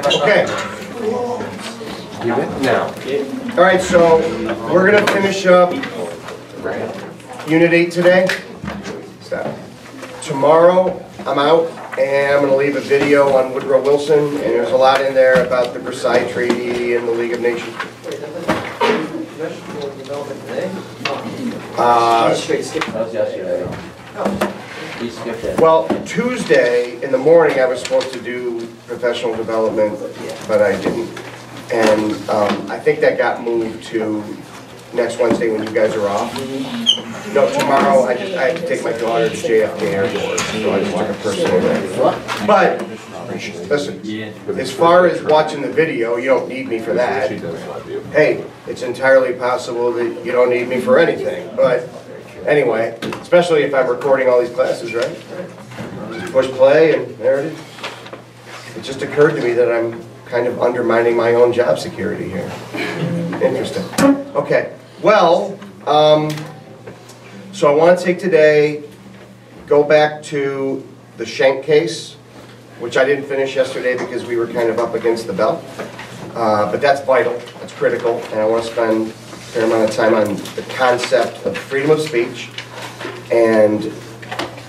Okay. Give it now. All right, so we're going to finish up Unit 8 today. Stop. Tomorrow, I'm out, and I'm going to leave a video on Woodrow Wilson, and there's a lot in there about the Versailles Treaty and the League of Nations. Well, Tuesday in the morning I was supposed to do professional development, but I didn't. And I think that got moved to next Wednesday when you guys are off. No, tomorrow I have to take my daughter to JFK Airport, so I just took a personal day. But, listen, as far as watching the video, you don't need me for that. Hey, it's entirely possible that you don't need me for anything. But anyway, especially if I'm recording all these classes, right? Just push play and there it is. It just occurred to me that I'm kind of undermining my own job security here. Interesting. Okay, well, so I want to take today, go back to the Shank case, which I didn't finish yesterday because we were kind of up against the bell. But that's vital, that's critical, and I want to spend a fair amount of time on the concept of freedom of speech and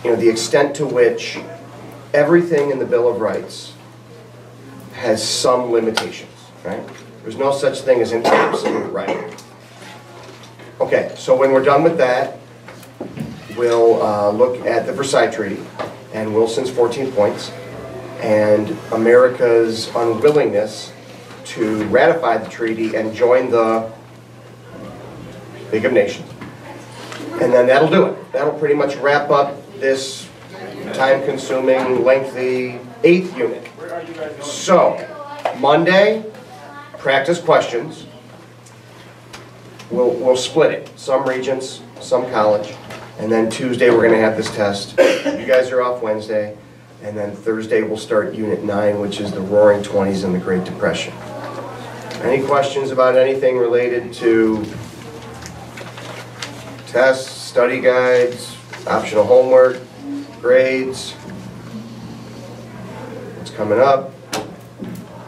the extent to which everything in the Bill of Rights has some limitations, right? There's no such thing as an absolute right. Okay, so when we're done with that, we'll look at the Versailles Treaty and Wilson's 14 points and America's unwillingness to ratify the treaty and join the League of Nations. And then that'll do it. That'll pretty much wrap up this time-consuming, lengthy 8th unit. So, Monday, practice questions. We'll split it. Some regents, some college. And then Tuesday we're going to have this test. You guys are off Wednesday. And then Thursday we'll start Unit 9, which is the Roaring Twenties and the Great Depression. Any questions about anything related to tests, study guides, optional homework, grades, what's coming up,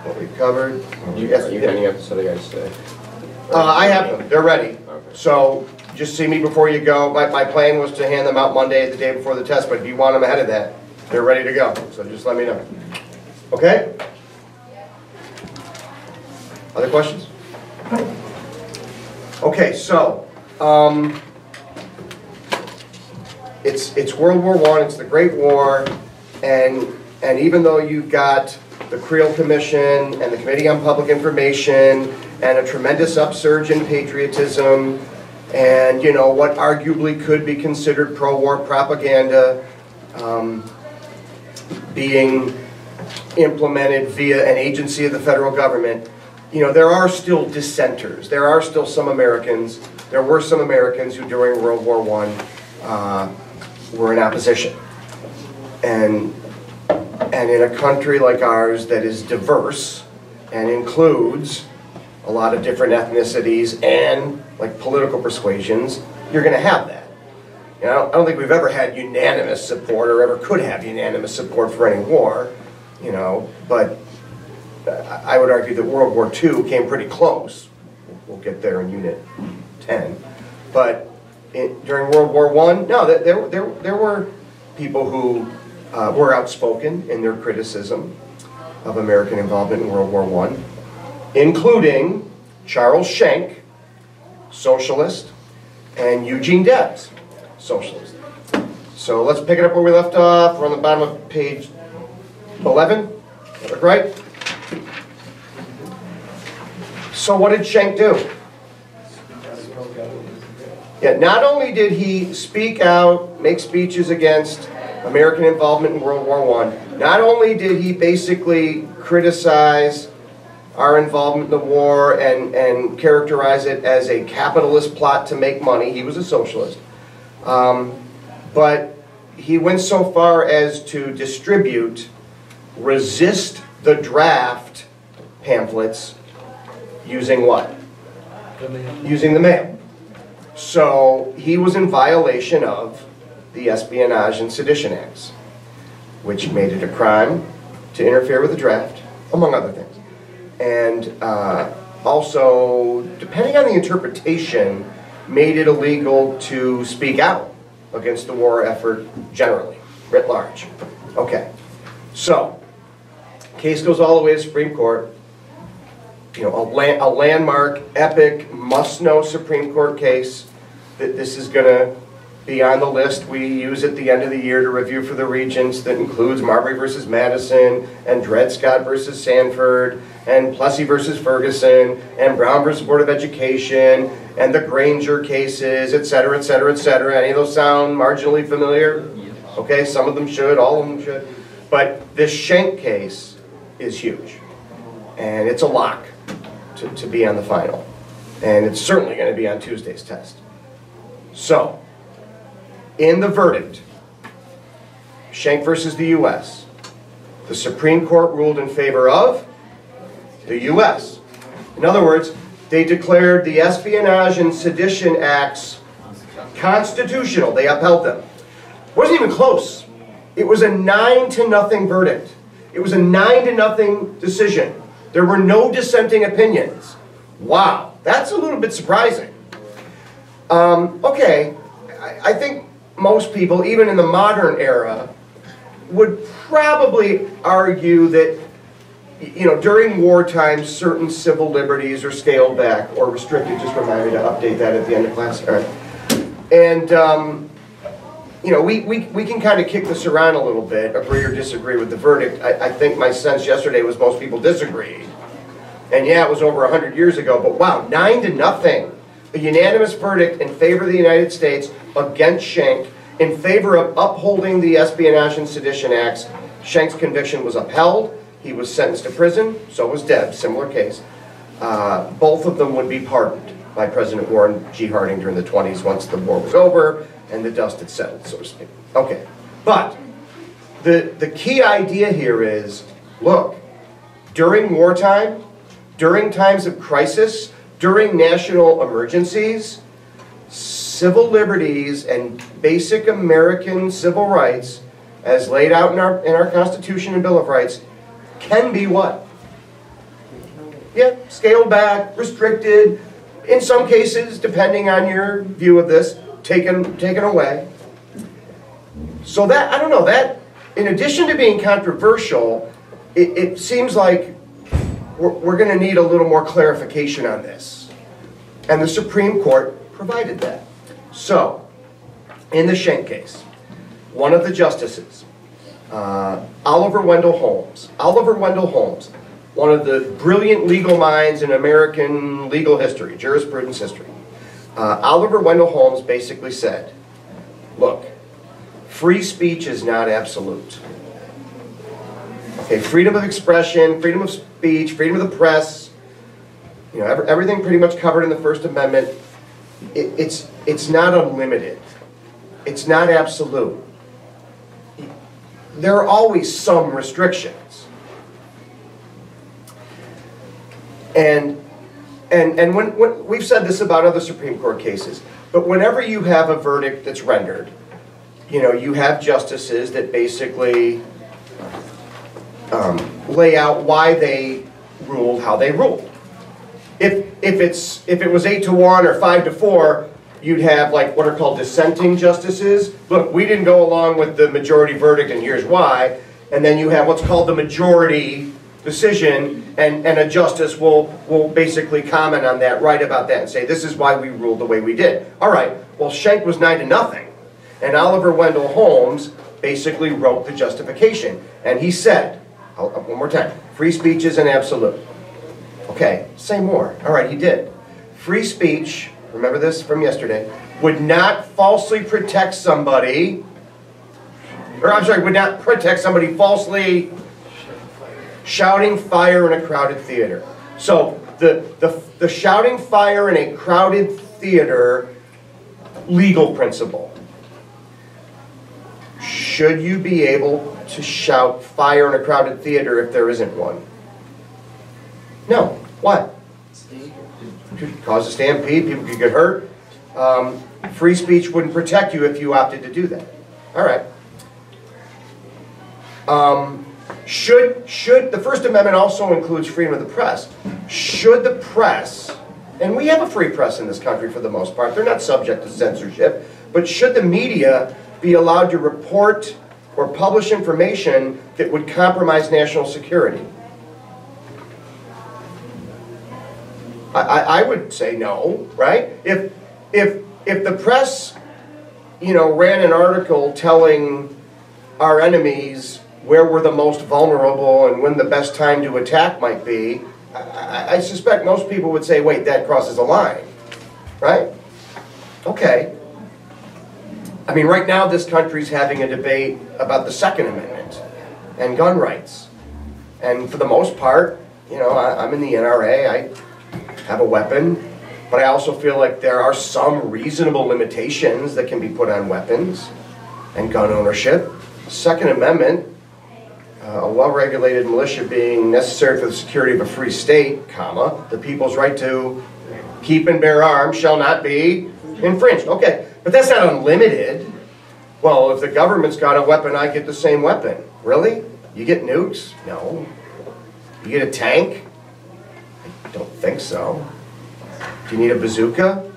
what we've covered? Are you handing up the study guides today? I have them. They're ready. Okay. So just see me before you go. My plan was to hand them out Monday, the day before the test, but if you want them ahead of that, they're ready to go. So just let me know. Okay? Other questions? Okay, so it's World War I, it's the Great War, and even though you've got the Creel Commission and the Committee on Public Information and a tremendous upsurge in patriotism and what arguably could be considered pro-war propaganda being implemented via an agency of the federal government, there are still dissenters. There are still some Americans. There were some Americans who during World War I were in opposition. And in a country like ours that is diverse and includes a lot of different ethnicities and political persuasions, you're going to have that. I don't think we've ever had unanimous support or ever could have unanimous support for any war, but I would argue that World War II came pretty close. We'll get there in Unit 10. But during World War I, no, there were people who were outspoken in their criticism of American involvement in World War I, including Charles Shank, socialist, and Eugene Debs, socialist. So let's pick it up where we left off. We're on the bottom of page 11. That look right? So what did Shank do? Yeah, not only did he speak out, make speeches against American involvement in World War I, not only did he basically criticize our involvement in the war and characterize it as a capitalist plot to make money, he was a socialist, but he went so far as to distribute resist the draft pamphlets using what? Using the mail. So he was in violation of the Espionage and Sedition Acts, which made it a crime to interfere with the draft among other things. And also, depending on the interpretation, made it illegal to speak out against the war effort generally, writ large. Okay, so, case goes all the way to Supreme Court. You know, a landmark, epic, must-know Supreme Court case. That this is going to be on the list we use at the end of the year to review for the Regents, that includes Marbury versus Madison, and Dred Scott versus Sanford, and Plessy versus Ferguson, and Brown versus Board of Education, and the Granger cases, et cetera, et cetera, et cetera. Any of those sound marginally familiar? Okay, some of them should, all of them should. But this Shank case is huge. And it's a lock to be on the final. And it's certainly going to be on Tuesday's test. So, in the verdict, Shank versus the U.S., the Supreme Court ruled in favor of the U.S. In other words, they declared the Espionage and Sedition Acts constitutional. They upheld them. It wasn't even close. It was a 9-0 verdict. It was a 9-0 decision. There were no dissenting opinions. Wow, that's a little bit surprising. Okay, I think most people, even in the modern era, would probably argue that, you know, during wartime, certain civil liberties are scaled back or restricted. Just remind me to update that at the end of class. All right. And, you know, we can kind of kick this around a little bit, agree or disagree with the verdict. I think my sense yesterday was most people disagreed. And yeah, it was over 100 years ago, but wow, 9-0. A unanimous verdict in favor of the United States against Shank, in favor of upholding the Espionage and Sedition Acts. Shank's conviction was upheld. He was sentenced to prison. So was Debs, similar case. Both of them would be pardoned by President Warren G. Harding during the 20s once the war was over and the dust had settled, so to speak. Okay, but the key idea here is, look, during wartime, during times of crisis, during national emergencies, civil liberties and basic American civil rights, as laid out in our Constitution and Bill of Rights, can be what? Yeah, scaled back, restricted, in some cases, depending on your view of this, taken away. So that, I don't know, that, in addition to being controversial, it seems like we're going to need a little more clarification on this. And the Supreme Court provided that. So, in the Shank case, one of the justices, Oliver Wendell Holmes, one of the brilliant legal minds in American legal history, jurisprudence history, Oliver Wendell Holmes basically said, look, free speech is not absolute. Okay, freedom of expression, freedom of speech, freedom of the press, you know, everything pretty much covered in the First Amendment, it's not unlimited. It's not absolute. There are always some restrictions. And when we've said this about other Supreme Court cases, but whenever you have a verdict that's rendered, you know, you have justices that basically lay out why they ruled how they ruled. If it was 8-1 or 5-4, you'd have like what are called dissenting justices. Look, we didn't go along with the majority verdict, and here's why. And then you have what's called the majority decision, and a justice will basically comment on that, write about that, and say this is why we ruled the way we did. All right. Well, Shank was 9-0, and Oliver Wendell Holmes basically wrote the justification, and he said, one more time, free speech is an absolute. Okay, say more. All right, he did. Free speech, remember this from yesterday, would not falsely protect somebody, or I'm sorry, would not protect somebody falsely shouting fire in a crowded theater. So the shouting fire in a crowded theater legal principle. Should you be able to shout fire in a crowded theater if there isn't one? No. What? Could cause a stampede, people could get hurt. Free speech wouldn't protect you if you opted to do that. All right. Should the First Amendment also includes freedom of the press? Should the press, and we have a free press in this country for the most part, they're not subject to censorship, but should the media be allowed to report or publish information that would compromise national security? I would say no, right? If the press, ran an article telling our enemies where we're the most vulnerable and when the best time to attack might be, I suspect most people would say, wait, that crosses a line, right? Okay. I mean, right now this country's having a debate about the Second Amendment and gun rights. And for the most part, I'm in the NRA, I have a weapon, but I also feel like there are some reasonable limitations that can be put on weapons and gun ownership. Second Amendment, a well-regulated militia being necessary for the security of a free state, comma, the people's right to keep and bear arms shall not be infringed. Okay, but that's not unlimited. Well, if the government's got a weapon, I get the same weapon. Really? You get nukes? No. You get a tank? I don't think so. Do you need a bazooka?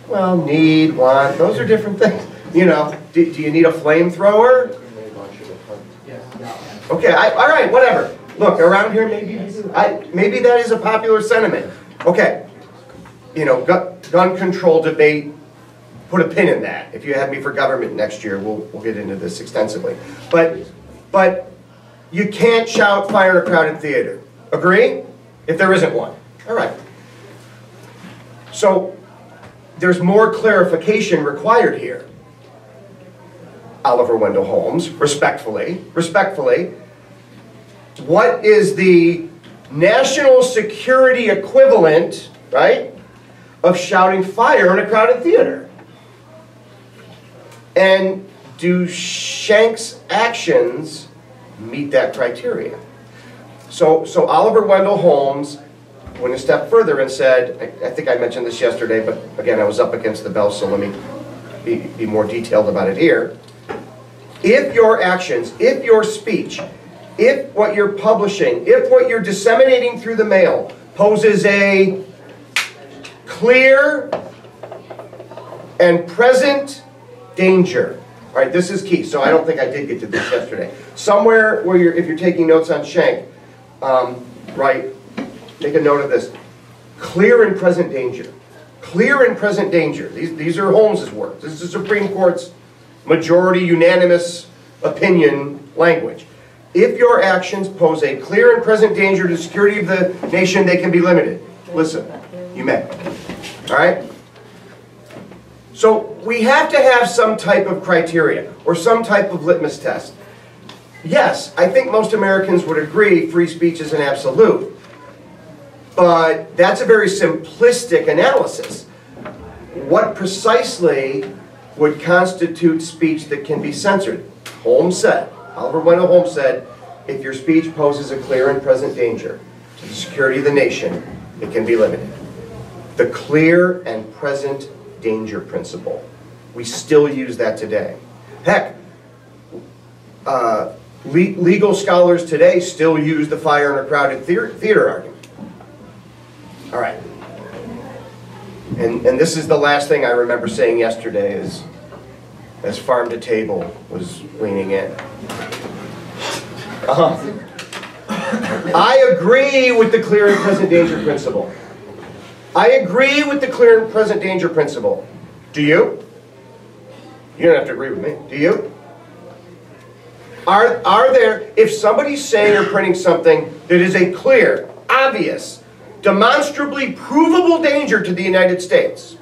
Well, need, want, those are different things. Do you need a flamethrower? Okay, all right, whatever. Look, around here, maybe that is a popular sentiment. Okay, gun control debate, put a pin in that. If you have me for government next year, we'll get into this extensively. But you can't shout fire in a crowded theater. Agree? If there isn't one. All right. So there's more clarification required here. Oliver Wendell Holmes, respectfully, what is the national security equivalent, right, of shouting fire in a crowded theater? And do Shank's actions meet that criteria? So Oliver Wendell Holmes went a step further and said, I think I mentioned this yesterday, but again, I was up against the bell, so let me be more detailed about it here. If your actions, if your speech, if what you're publishing, if what you're disseminating through the mail poses a clear and present danger. All right, this is key. So I don't think I did get to this yesterday. Somewhere where if you're taking notes on Shank, right, make a note of this. Clear and present danger. Clear and present danger. These are Holmes's words. This is the Supreme Court's majority unanimous opinion language. If your actions pose a clear and present danger to the security of the nation, they can be limited. Listen, you may. All right? So we have to have some type of criteria or some type of litmus test. Yes, I think most Americans would agree free speech is an absolute. But that's a very simplistic analysis. What precisely would constitute speech that can be censored? Holmes said, Oliver Wendell Holmes said, if your speech poses a clear and present danger to the security of the nation, it can be limited. The clear and present danger principle. We still use that today. Heck, legal scholars today still use the fire in a crowded theater argument. All right. And this is the last thing I remember saying yesterday as Farm to Table was leaning in. I agree with the clear and present danger principle. I agree with the clear and present danger principle. Do you? You don't have to agree with me. Do you? Are there, if somebody's saying or printing something that is a clear, obvious, demonstrably provable danger to the United States,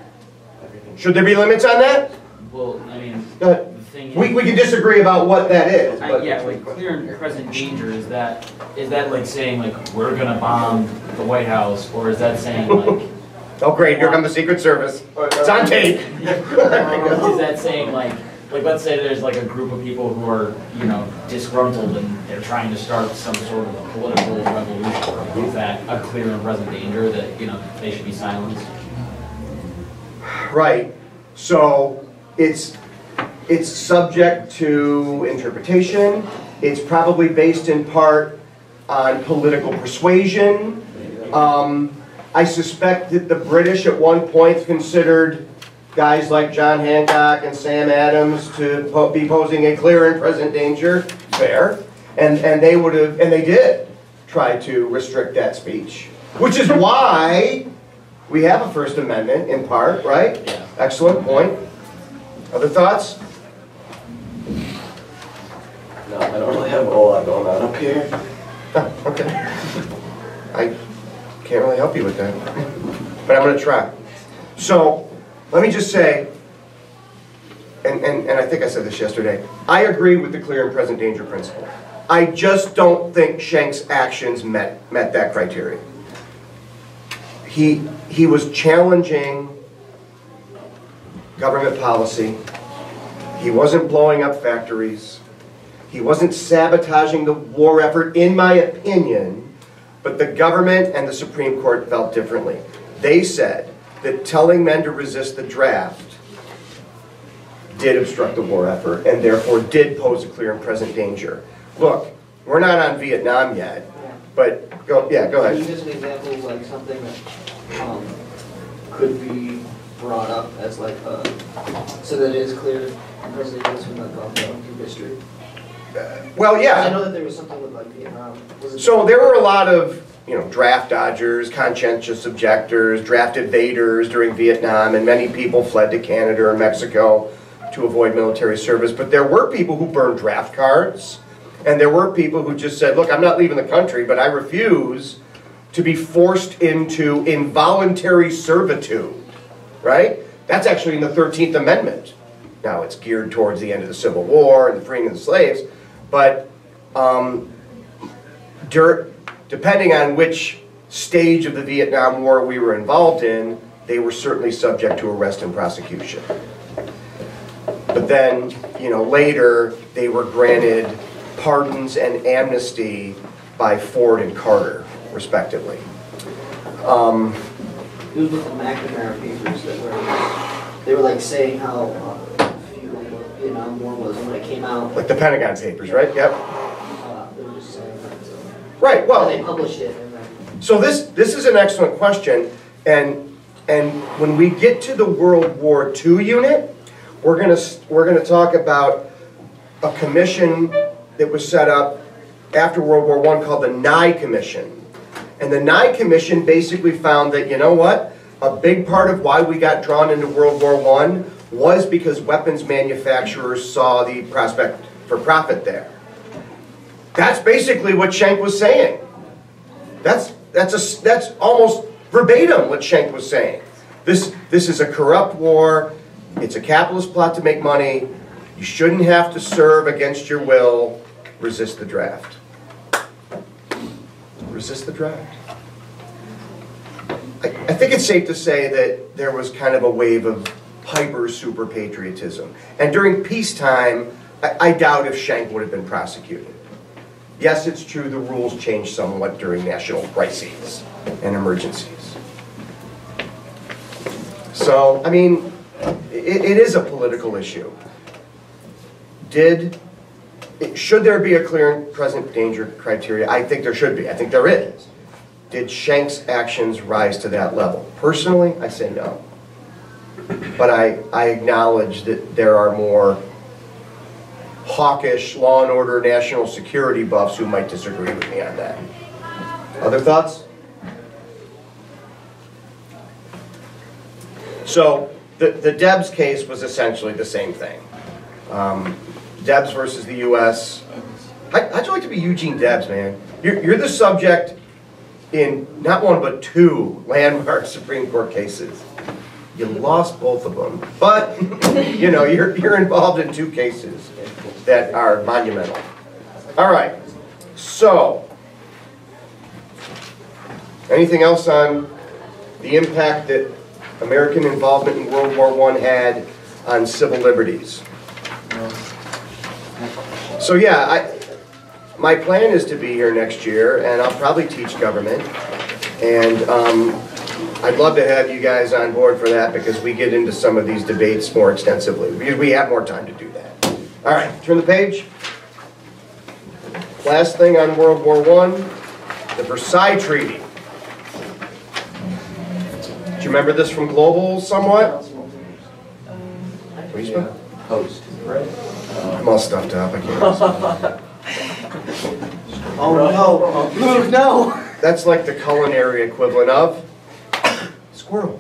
should there be limits on that? Well, I mean, Go ahead. the thing is, We can disagree about what that is. But yeah, like clear and present danger, is that like saying like we're gonna bomb the White House, or is that saying like oh great, here come the Secret Service. It's on tape. is that saying like let's say there's like a group of people who are, disgruntled and they're trying to start some sort of political revolution. Is that a clear and present danger that, they should be silenced? Right. So it's subject to interpretation, It's probably based in part on political persuasion. I suspect that the British at one point considered guys like John Hancock and Sam Adams to be posing a clear and present danger. Fair. And they would have, and they did try to restrict that speech. Which is why we have a First Amendment in part, right? Yeah. Excellent point. Other thoughts? No, I don't really have a whole lot going on up here. Oh, okay. I can't really help you with that, but I'm going to try. So, let me just say, and I think I said this yesterday, I agree with the clear and present danger principle. I just don't think Shank's actions met that criteria. He was challenging government policy. He wasn't blowing up factories. He wasn't sabotaging the war effort, in my opinion, but the government and the Supreme Court felt differently. They said that telling men to resist the draft did obstruct the war effort and therefore did pose a clear and present danger. Look, we're not on Vietnam yet, but go ahead. Can you give an example of like something that could be brought up as like so that it is clear and present from the history? Well, yeah. I know that there was something with like Vietnam. So there were a lot of, draft dodgers, conscientious objectors, draft evaders during Vietnam, and many people fled to Canada or Mexico to avoid military service. But there were people who burned draft cards, and there were people who just said, look, I'm not leaving the country, but I refuse to be forced into involuntary servitude, right? That's actually in the 13th Amendment. Now, it's geared towards the end of the Civil War and the freeing of the slaves, but depending on which stage of the Vietnam War we were involved in, they were certainly subject to arrest and prosecution. But then, later, they were granted pardons and amnesty by Ford and Carter, respectively. It was with the McNamara papers that they were like saying how futile the Vietnam War was when it came out. Like the Pentagon Papers, right? Yep. They were just saying that. So. Right. Well, and they published it. And then... So this is an excellent question, and when we get to the World War II unit, we're gonna talk about a commission that was set up after World War I called the NIE Commission. And the NIE Commission basically found that, a big part of why we got drawn into World War I was because weapons manufacturers saw the prospect for profit there. That's basically what Shank was saying. That's almost verbatim what Shank was saying. This is a corrupt war. It's a capitalist plot to make money. You shouldn't have to serve against your will. Resist the draft. Resist the draft. I think it's safe to say that there was kind of a wave of hyper super patriotism. And during peacetime, I doubt if Shank would have been prosecuted. Yes, it's true the rules changed somewhat during national crises and emergencies. So, I mean, it is a political issue. Should there be a clear and present danger criteria? I think there should be. I think there is. Did Shank's actions rise to that level? Personally, I say no. But I acknowledge that there are more hawkish law and order national security buffs who might disagree with me on that. Other thoughts? So the Debs case was essentially the same thing. Debs versus the U.S. How'd you like to be Eugene Debs, man? You're the subject in not one but two landmark Supreme Court cases. You lost both of them, but you're involved in two cases that are monumental. All right, so anything else on the impact that American involvement in World War I had on civil liberties? So yeah, my plan is to be here next year, and I'll probably teach government, and I'd love to have you guys on board for that because we get into some of these debates more extensively because we have more time to do that. All right, turn the page. last thing on World War I, the Versailles Treaty. Do you remember this from Global somewhat? What are you supposed? Host, right? I'm all stuffed up, I can't. Oh no, Luke, no! That's like the culinary equivalent of squirrel.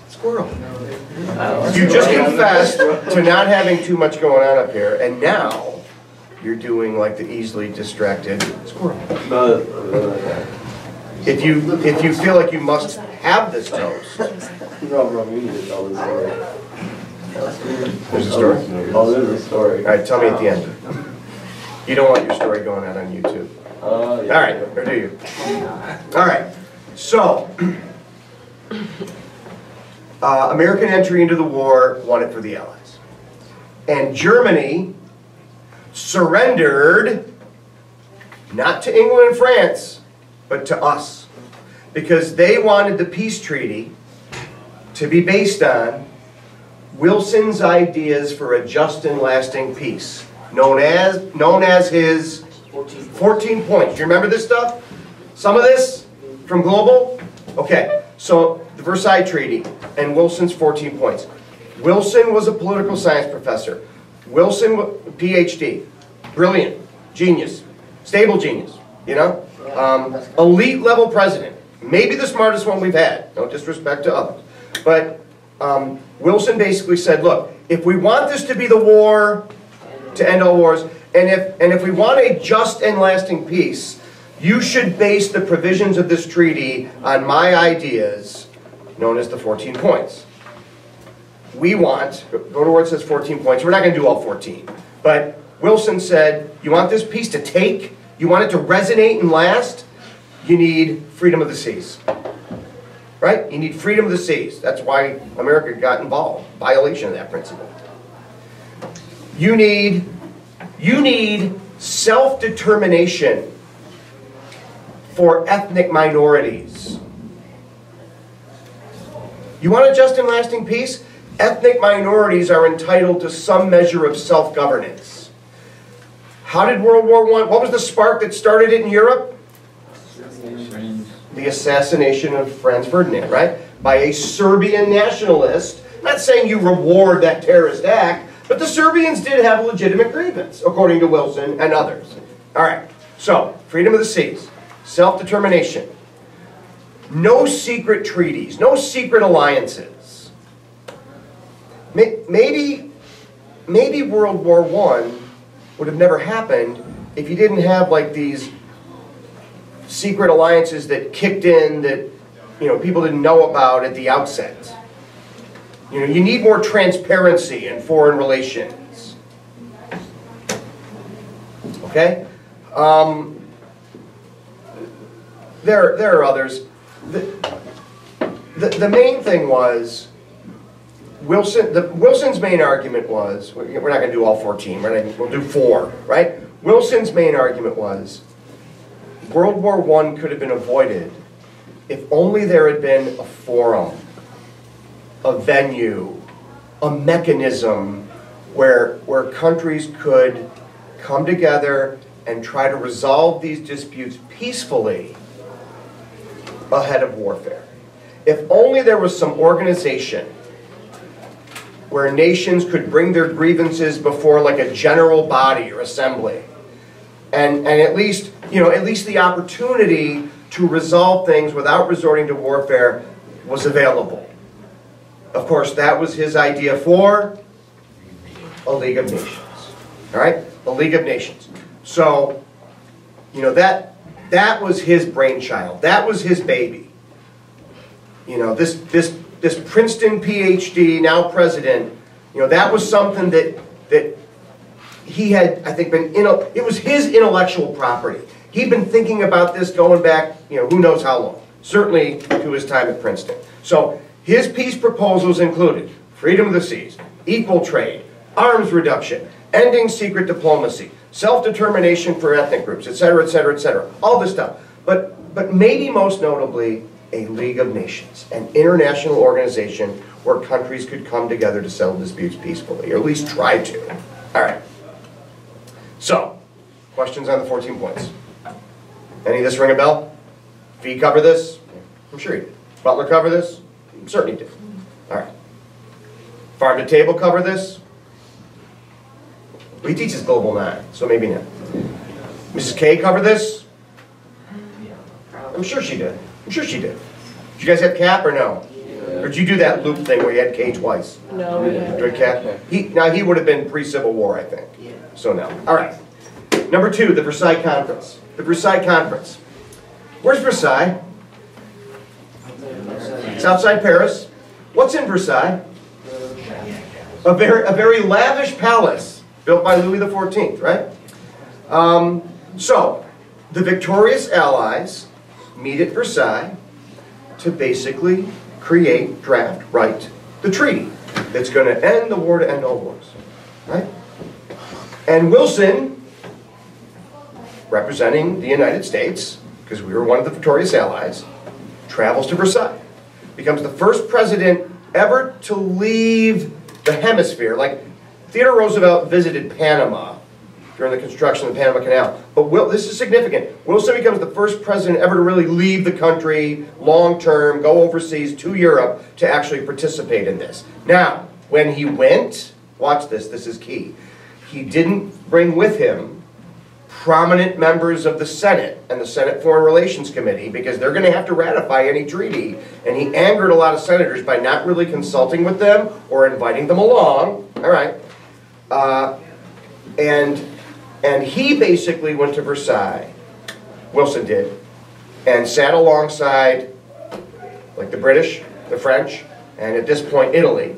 Squirrel. You just confessed to not having too much going on up here, and now you're doing like the easily distracted squirrel. No. If you feel like you must have this toast, Bro, you need to tell the story. there's a story. Oh, there's a story. All right, tell me at the end. You don't want your story going out on YouTube. Yeah. All right, or do you? All right, so American entry into the war won it for the Allies. And Germany surrendered, not to England and France, but to us. Because they wanted the peace treaty to be based on Wilson's ideas for a just and lasting peace, known as his 14 points. Do you remember this stuff? Some of this from Global? Okay, so the Versailles Treaty and Wilson's 14 points. Wilson was a political science professor. Wilson, PhD, brilliant, genius, stable genius, you know? Elite level president, maybe the smartest one we've had, no disrespect to others. But Wilson basically said, look, if we want this to be the war to end all wars, and if we want a just and lasting peace, you should base the provisions of this treaty on my ideas, known as the 14 points. We want, go to where it says 14 points, we're not going to do all 14, but Wilson said, you want this peace to take, you want it to resonate and last, you need freedom of the seas. Right? You need freedom of the seas. That's why America got involved. Violation of that principle. You need self-determination for ethnic minorities. You want a just and lasting peace? Ethnic minorities are entitled to some measure of self-governance. How did World War I, what was the spark that started it in Europe? The assassination of Franz Ferdinand, right? By a Serbian nationalist. Not saying you reward that terrorist act, but the Serbians did have a legitimate grievance, according to Wilson and others. All right, so freedom of the seas, self-determination, no secret treaties, no secret alliances. Maybe World War I would have never happened if you didn't have like these secret alliances that kicked in that people didn't know about at the outset. You need more transparency in foreign relations. Okay? There are others. The main thing was Wilson's main argument was, we're not going to do all 14, we'll do 4, right? Wilson's main argument was World War I could have been avoided if only there had been a forum, a venue, a mechanism where countries could come together and try to resolve these disputes peacefully ahead of warfare. If only there was some organization where nations could bring their grievances before like a general body or assembly, and at least the opportunity to resolve things without resorting to warfare was available. Of course, that was his idea for a League of Nations. All right, a League of Nations. So, that was his brainchild. That was his baby. This Princeton PhD, now president. That was something that he had, I think, it was his intellectual property. He'd been thinking about this going back, who knows how long. Certainly to his time at Princeton. So his peace proposals included freedom of the seas, equal trade, arms reduction, ending secret diplomacy, self-determination for ethnic groups, etc., etc., etc. All this stuff. But maybe most notably, a League of Nations, an international organization where countries could come together to settle disputes peacefully, or at least try to. All right. So, Questions on the 14 points? Any of this ring a bell? Fee cover this? I'm sure he did. Butler cover this? I'm certain he did. All right. Farm to table cover this? Well, he teaches Global 9, so maybe not. Mrs. K cover this? I'm sure she did. I'm sure she did. Did you guys have Cap or no? Or did you do that loop thing where you had K twice? No, we didn't. Did Cap? Now he would have been pre-Civil War, I think. So no. All right. Number 2, the Versailles Conference. The Versailles Conference. Where's Versailles? It's outside Paris. What's in Versailles? A very lavish palace built by Louis XIV, right? So, the victorious allies meet at Versailles to basically create, draft, write the treaty that's going to end the war to end all wars, right? And Wilson, representing the United States, because we were one of the victorious allies, travels to Versailles. Becomes the first president ever to leave the hemisphere. Like, Theodore Roosevelt visited Panama during the construction of the Panama Canal. But this is significant. Wilson becomes the first president ever to really leave the country long-term, go overseas to Europe to actually participate in this. Now, when he went, watch this, this is key. He didn't bring with him prominent members of the Senate and the Senate Foreign Relations Committee, because they're going to have to ratify any treaty, and he angered a lot of senators by not really consulting with them or inviting them along. All right, and he basically went to Versailles, Wilson did, and sat alongside like the British, the French, and at this point Italy,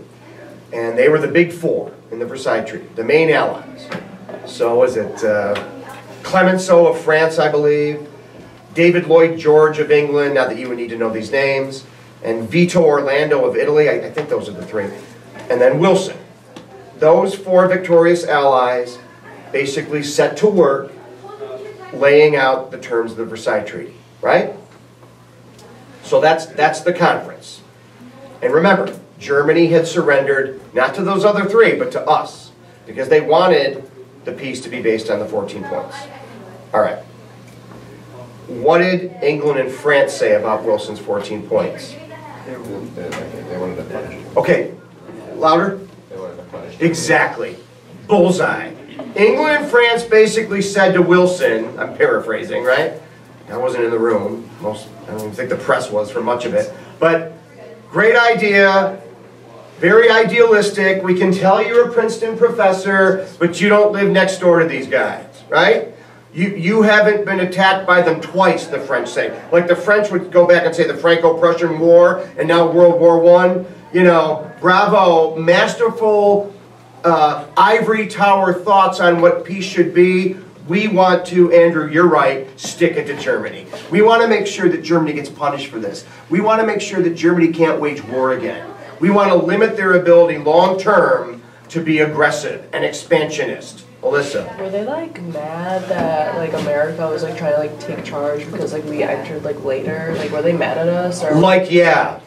and they were the big four in the Versailles Treaty, the main allies. So was it Clemenceau of France, I believe, David Lloyd George of England, not that you would need to know these names, and Vito Orlando of Italy, I think those are the three, and then Wilson. Those four victorious allies basically set to work laying out the terms of the Versailles Treaty, right? So that's the conference. And remember, Germany had surrendered, not to those other three, but to us, because they wanted the peace to be based on the 14 points. All right. What did England and France say about Wilson's 14 points? They wanted to punish. Okay, louder? They wanted to punish. Exactly. Bullseye. England and France basically said to Wilson, I'm paraphrasing, right? I wasn't in the room. I don't even think the press was for much of it. But great idea. Very idealistic. We can tell you're a Princeton professor, but you don't live next door to these guys, right? You haven't been attacked by them twice, the French say. Like the French would go back and say the Franco-Prussian War and now World War I. You know, bravo, masterful ivory tower thoughts on what peace should be. We want to, Andrew, you're right, stick it to Germany. We want to make sure that Germany gets punished for this. We want to make sure that Germany can't wage war again. We want to limit their ability long-term to be aggressive and expansionist. Alyssa. Were they like mad that like America was like trying to like take charge because like we entered like later? Like were they mad at us or? Like yeah,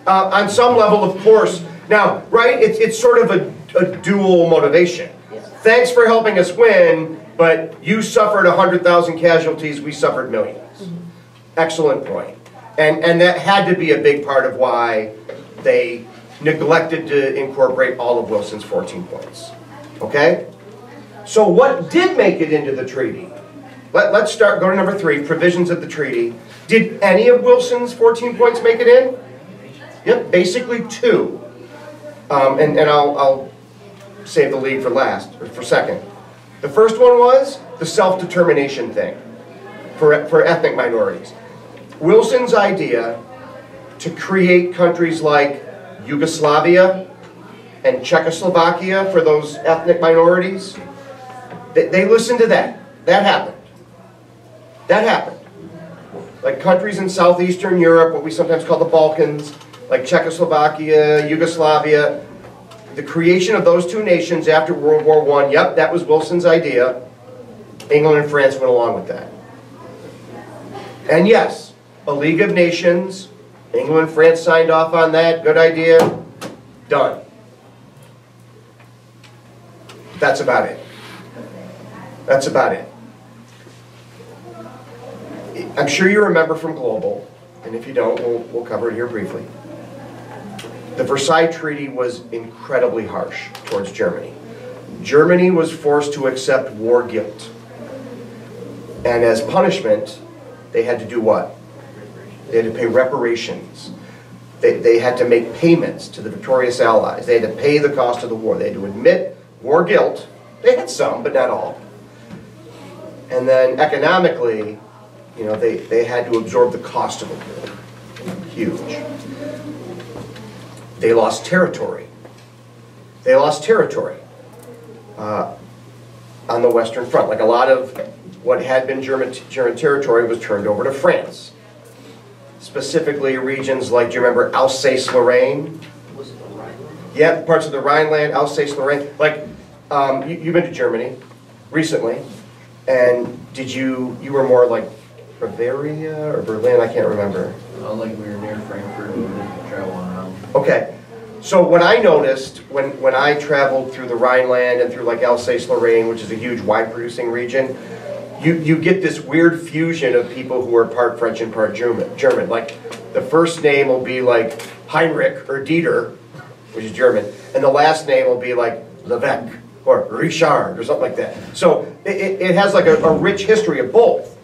on some level, of course. Now, right? It's sort of a dual motivation. Yeah. Thanks for helping us win, but you suffered 100,000 casualties. We suffered millions. Mm-hmm. Excellent point. And that had to be a big part of why they neglected to incorporate all of Wilson's 14 points. Okay? So what did make it into the treaty? Let's go to number 3, provisions of the treaty. Did any of Wilson's 14 points make it in? Yep, basically 2. And I'll save the lead for last, or for second. The first one was the self-determination thing for ethnic minorities. Wilson's idea to create countries like Yugoslavia and Czechoslovakia for those ethnic minorities, they listened to that. That happened. That happened. Like countries in southeastern Europe, what we sometimes call the Balkans, like Czechoslovakia, Yugoslavia, the creation of those 2 nations after World War I, yep, that was Wilson's idea. England and France went along with that. And yes, a League of Nations, England and France signed off on that, good idea, done. That's about it. That's about it. I'm sure you remember from Global, and if you don't, we'll cover it here briefly. The Versailles Treaty was incredibly harsh towards Germany. Germany was forced to accept war guilt. And as punishment, they had to do what? They had to pay reparations. They had to make payments to the victorious Allies. They had to pay the cost of the war. They had to admit war guilt. They had some, but not all. And then economically, you know, they had to absorb the cost of the war. Huge. They lost territory. They lost territory on the Western Front. Like a lot of what had been German territory was turned over to France. Specifically regions like, do you remember Alsace-Lorraine? Was it the Rhineland? Yeah, parts of the Rhineland, Alsace-Lorraine. Like, you've been to Germany recently, and you were more like Bavaria or Berlin, I can't remember. Like we were near Frankfurt, we didn't travel around. Okay, so what I noticed when I traveled through the Rhineland and through like Alsace-Lorraine, which is a huge wine producing region, you get this weird fusion of people who are part French and part German. Like the first name will be like Heinrich or Dieter, which is German, and the last name will be like Levesque or Richard or something like that. So it has like a rich history of both.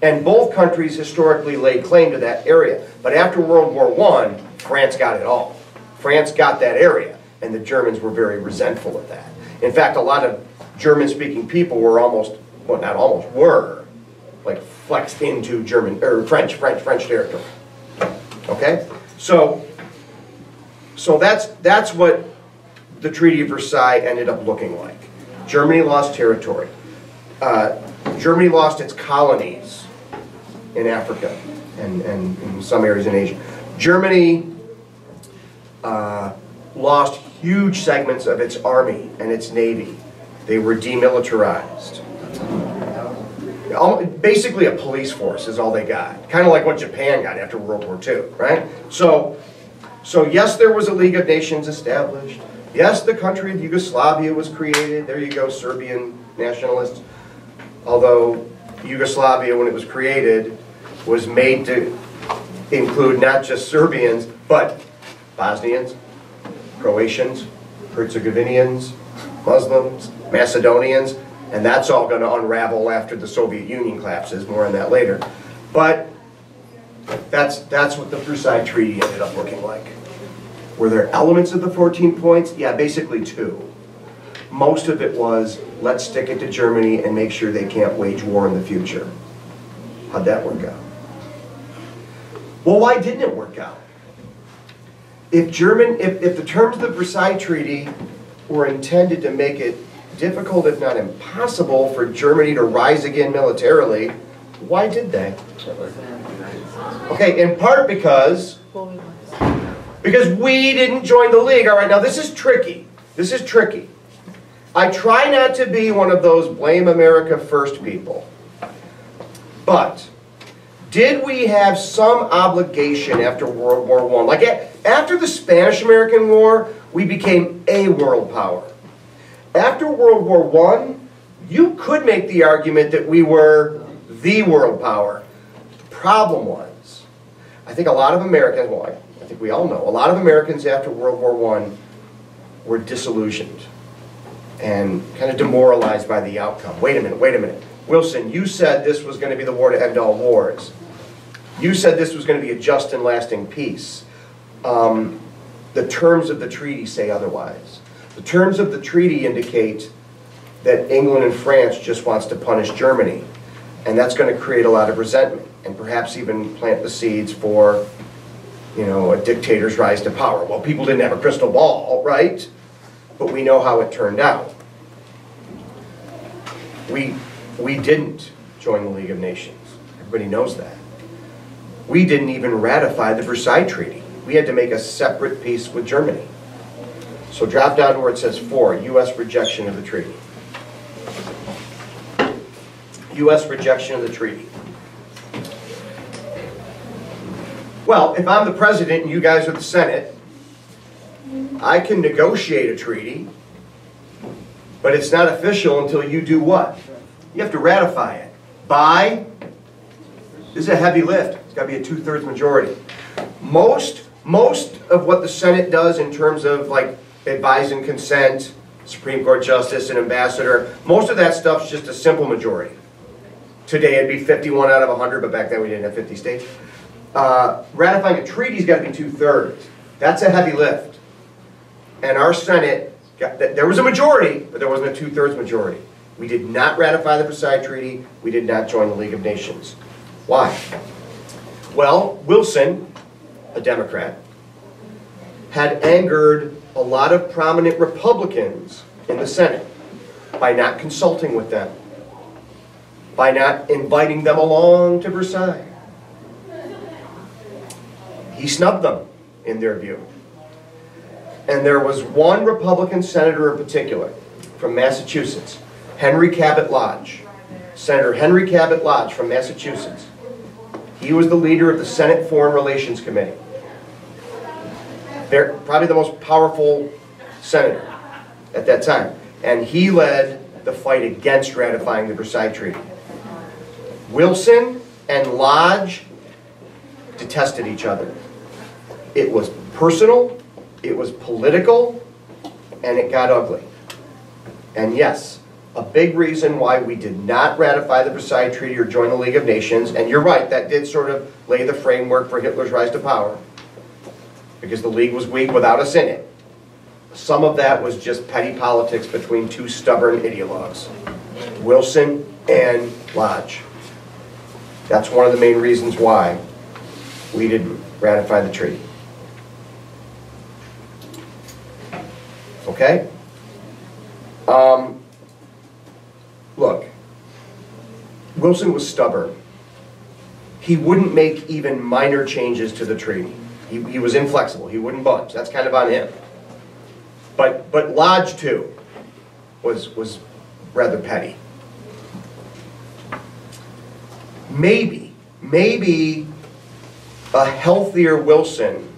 And both countries historically laid claim to that area. But after World War I, France got it all. France got that area, and the Germans were very resentful of that. In fact, a lot of German-speaking people were almost, well, not almost, were like flexed into German or French territory. Okay, so that's what the Treaty of Versailles ended up looking like. Germany lost territory. Germany lost its colonies in Africa and in some areas in Asia. Germany lost huge segments of its army and its navy. They were demilitarized. Basically a police force is all they got. Kind of like what Japan got after World War II, right? So yes, there was a League of Nations established. Yes, the country of Yugoslavia was created. There you go, Serbian nationalists. Although Yugoslavia, when it was created, was made to include not just Serbians, but Bosnians, Croatians, Herzegovinians, Muslims, Macedonians, and that's all going to unravel after the Soviet Union collapses. More on that later. But that's what the Versailles Treaty ended up looking like. Were there elements of the 14 points? Yeah, basically two. Most of it was, let's stick it to Germany and make sure they can't wage war in the future. How'd that work out? Well, why didn't it work out? If the terms of the Versailles Treaty were intended to make it difficult, if not impossible, for Germany to rise again militarily, why did they? Okay, in part because we didn't join the League. All right, now this is tricky. This is tricky. I try not to be one of those blame America first people. But did we have some obligation after World War I? Like after the Spanish-American War, we became a world power. After World War I, you could make the argument that we were the world power. The problem was, I think a lot of Americans, well, I think we all know, a lot of Americans after World War I were disillusioned and kind of demoralized by the outcome. Wait a minute. Wilson, you said this was going to be the war to end all wars. You said this was going to be a just and lasting peace. The terms of the treaty say otherwise. The terms of the treaty indicate that England and France just wants to punish Germany. And that's going to create a lot of resentment and perhaps even plant the seeds for, you know, a dictator's rise to power. Well, people didn't have a crystal ball, right? But we know how it turned out. We didn't join the League of Nations. Everybody knows that. We didn't even ratify the Versailles Treaty. We had to make a separate peace with Germany. So drop down to where it says 4, U.S. rejection of the treaty. U.S. rejection of the treaty. Well, if I'm the president and you guys are the Senate, I can negotiate a treaty, but it's not official until you do what? You have to ratify it by This is a heavy lift. It's got to be a 2/3 majority. Most of what the Senate does in terms of like advise and consent, Supreme Court Justice, and Ambassador, most of that stuff's just a simple majority. Today it'd be 51 out of 100, but back then we didn't have 50 states. Ratifying a treaty's got to be 2/3. That's a heavy lift. And our Senate, there was a majority, but there wasn't a 2/3 majority. We did not ratify the Versailles Treaty. We did not join the League of Nations. Why? Well, Wilson, a Democrat, had angered a lot of prominent Republicans in the Senate by not consulting with them, by not inviting them along to Versailles. He snubbed them, in their view. And there was one Republican senator in particular, from Massachusetts, Henry Cabot Lodge. Senator Henry Cabot Lodge from Massachusetts. He was the leader of the Senate Foreign Relations Committee. They're probably the most powerful senator at that time. And he led the fight against ratifying the Versailles Treaty. Wilson and Lodge detested each other. It was personal, it was political, and it got ugly. And yes, a big reason why we did not ratify the Versailles Treaty or join the League of Nations, and you're right, that did sort of lay the framework for Hitler's rise to power, because the League was weak without us in it. Some of that was just petty politics between two stubborn ideologues, Wilson and Lodge. That's one of the main reasons why we didn't ratify the treaty. Okay? Look, Wilson was stubborn. He wouldn't make even minor changes to the treaty. He was inflexible. He wouldn't budge. That's kind of on him. But Lodge, too, was rather petty. Maybe a healthier Wilson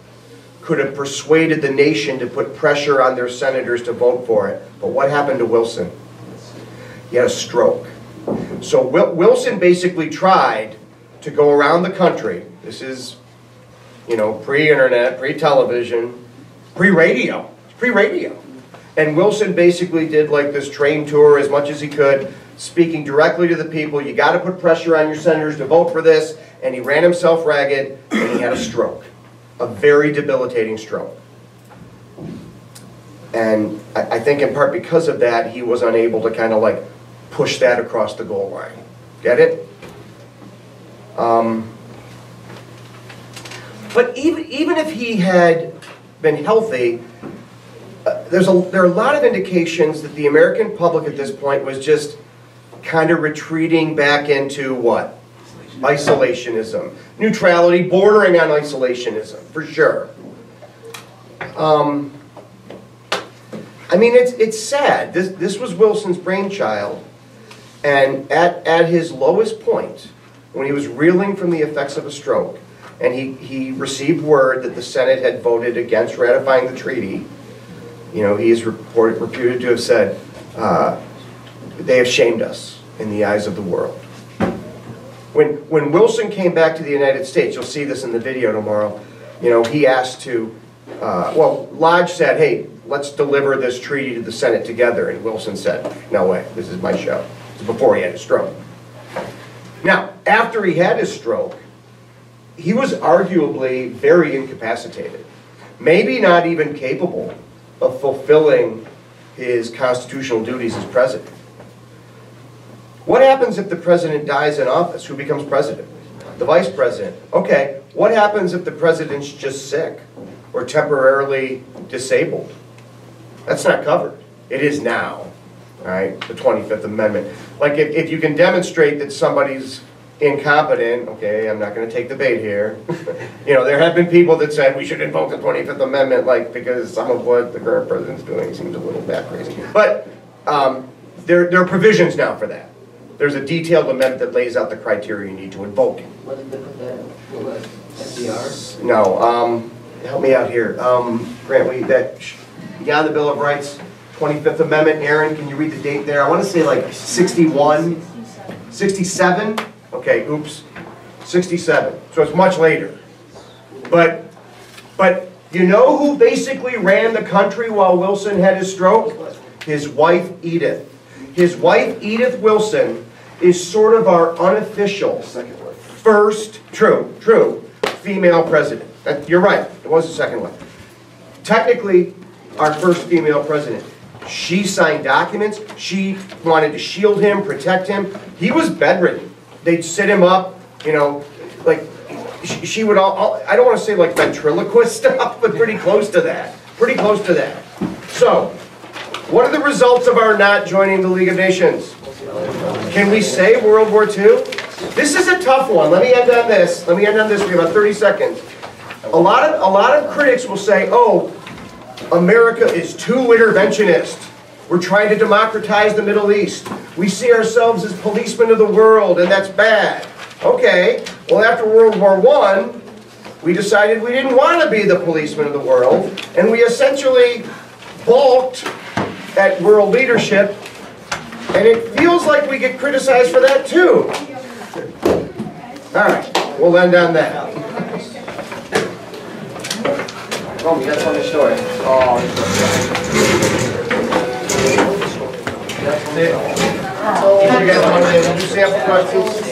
could have persuaded the nation to put pressure on their senators to vote for it. But what happened to Wilson? He had a stroke. So Wilson basically tried to go around the country. This is, you know, pre-internet, pre-television, pre-radio. Pre-radio. And Wilson basically did like this train tour as much as he could, speaking directly to the people. You got to put pressure on your senators to vote for this. And he ran himself ragged, and he had a stroke. A very debilitating stroke. And I think in part because of that, he was unable to kind of like push that across the goal line. Get it? But even if he had been healthy, there are a lot of indications that the American public at this point was just kind of retreating back into what? Isolationism. Neutrality, bordering on isolationism, for sure. I mean, it's sad. This was Wilson's brainchild, and at his lowest point, when he was reeling from the effects of a stroke, and he received word that the Senate had voted against ratifying the treaty, you know, he is reputed to have said, they have shamed us in the eyes of the world. When Wilson came back to the United States, you'll see this in the video tomorrow, you know, he asked to, Lodge said, hey, let's deliver this treaty to the Senate together. And Wilson said, no way, this is my show. This is before he had his stroke. Now, after he had his stroke, he was arguably very incapacitated. Maybe not even capable of fulfilling his constitutional duties as president. What happens if the president dies in office? Who becomes president? The vice president. Okay, what happens if the president's just sick or temporarily disabled? That's not covered. It is now, all right, the 25th Amendment. Like if you can demonstrate that somebody's incompetent, okay, I'm not going to take the bait here. You know, there have been people that said we should invoke the 25th Amendment, like, because some of what the current president's doing seems a little bat crazy. But there are provisions now for that. There's a detailed amendment that lays out the criteria you need to invoke it. What did they put that? What, FDR? No, help me out here. Grant, beyond the Bill of Rights, 25th Amendment. Aaron, can you read the date there? I want to say like 61, 67. Okay, oops. 67, so it's much later. But you know who basically ran the country while Wilson had his stroke? His wife, Edith. His wife, Edith Wilson, is sort of our unofficial first, true, female president. You're right, it was the second one. Technically, our first female president. She signed documents, she wanted to shield him, protect him. He was bedridden. They'd sit him up, you know, like, she would I don't want to say like ventriloquist stuff, but pretty close to that. Pretty close to that. So, what are the results of our not joining the League of Nations? Can we say World War II? This is a tough one. Let me end on this. We have about 30 seconds. A lot of critics will say, oh, America is too interventionist. We're trying to democratize the Middle East. We see ourselves as policemen of the world, and that's bad. Okay, well after World War I, we decided we didn't want to be the policemen of the world, and we essentially balked at world leadership, and it feels like we get criticized for that too. All right, we'll end on that. Oh, you got one story. Oh, that's it. You guys want to do sample questions?